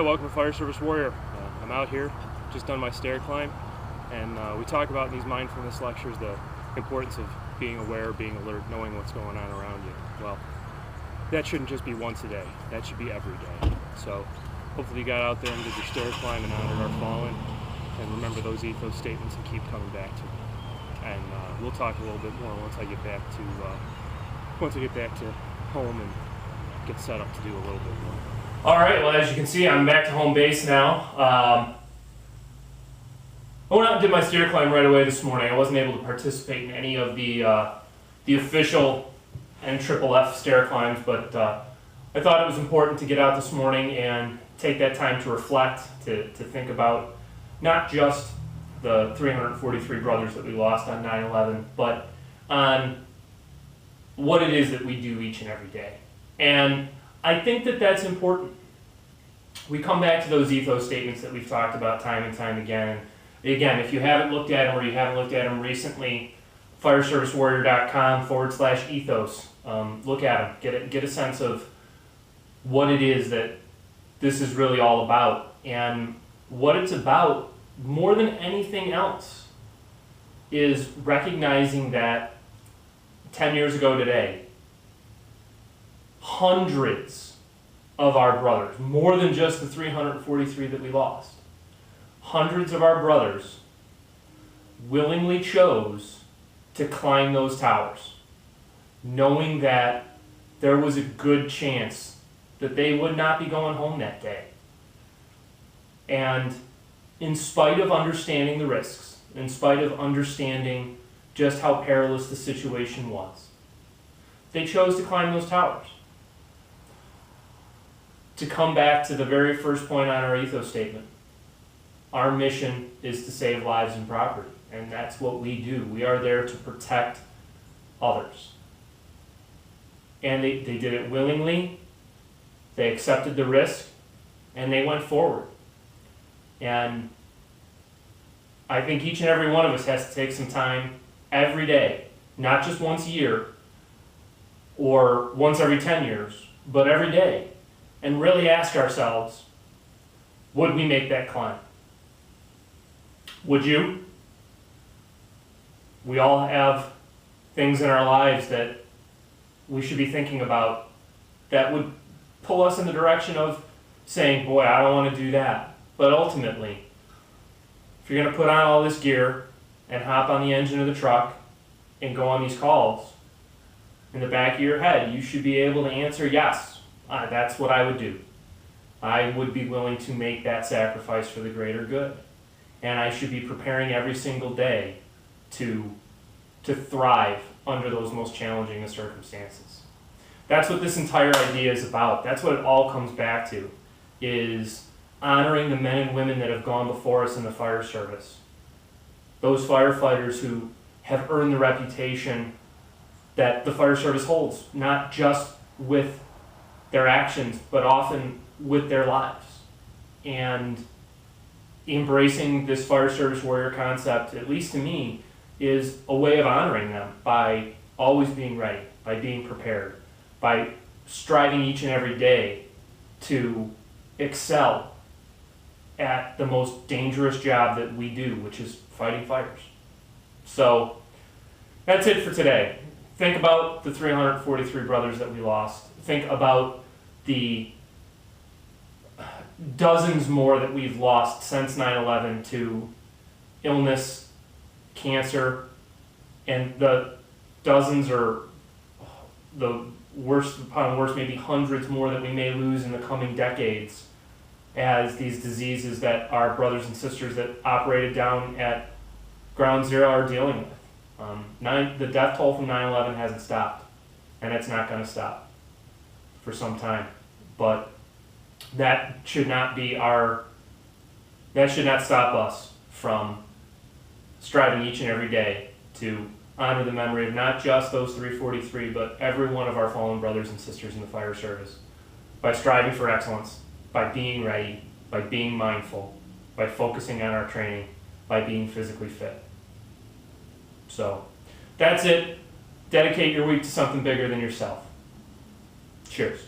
welcome to Fire Service Warrior. I'm out here, just done my stair climb, and we talk about in these mindfulness lectures the importance of being aware, being alert, knowing what's going on around you. Well, that shouldn't just be once a day, that should be every day. So hopefully you got out there and did your stair climb and honored our fallen, and remember those ethos statements and keep coming back to them. And we'll talk a little bit more once I get back to home and get set up to do a little bit more. All right, well, as you can see, I'm back to home base now. I went out and did my stair climb right away this morning. I wasn't able to participate in any of the official NFFF stair climbs, but I thought it was important to get out this morning and take that time to reflect, to think about not just the 343 brothers that we lost on 9/11, but on what it is that we do each and every day. And I think that that's important. We come back to those ethos statements that we've talked about time and time again. And again, if you haven't looked at them or you haven't looked at them recently, fireservicewarrior.com/ethos. Look at them. Get a sense of what it is that this is really all about. And what it's about, more than anything else, is recognizing that 10 years ago today, hundreds of our brothers, more than just the 343 that we lost, hundreds of our brothers willingly chose to climb those towers, knowing that there was a good chance that they would not be going home that day. And in spite of understanding the risks, in spite of understanding just how perilous the situation was, they chose to climb those towers. To come back to the very first point on our ethos statement, our mission is to save lives and property, and that's what we do. We are there to protect others. And they did it willingly, they accepted the risk, and they went forward. And I think each and every one of us has to take some time every day, not just once a year or once every 10 years, but every day, and really ask ourselves, would we make that climb? Would you? We all have things in our lives that we should be thinking about that would pull us in the direction of saying, boy, I don't want to do that. But ultimately, if you're going to put on all this gear and hop on the engine of the truck and go on these calls, in the back of your head, you should be able to answer yes. That's what I would do. I would be willing to make that sacrifice for the greater good. And I should be preparing every single day to thrive under those most challenging of circumstances. That's what this entire idea is about. That's what it all comes back to, is honoring the men and women that have gone before us in the fire service. Those firefighters who have earned the reputation that the fire service holds, not just with their actions, but often with their lives. And embracing this fire service warrior concept, at least to me, is a way of honoring them by always being ready, by being prepared, by striving each and every day to excel at the most dangerous job that we do, which is fighting fires. So that's it for today. Think about the 343 brothers that we lost. Think about the dozens more that we've lost since 9/11 to illness, cancer, and the dozens or the worst upon worst, maybe hundreds more that we may lose in the coming decades as these diseases that our brothers and sisters that operated down at Ground Zero are dealing with. The death toll from 9/11 hasn't stopped, and it's not going to stop for some time. But that should not stop us from striving each and every day to honor the memory of not just those 343, but every one of our fallen brothers and sisters in the fire service, by striving for excellence, by being ready, by being mindful, by focusing on our training, by being physically fit. So that's it. Dedicate your week to something bigger than yourself. Cheers.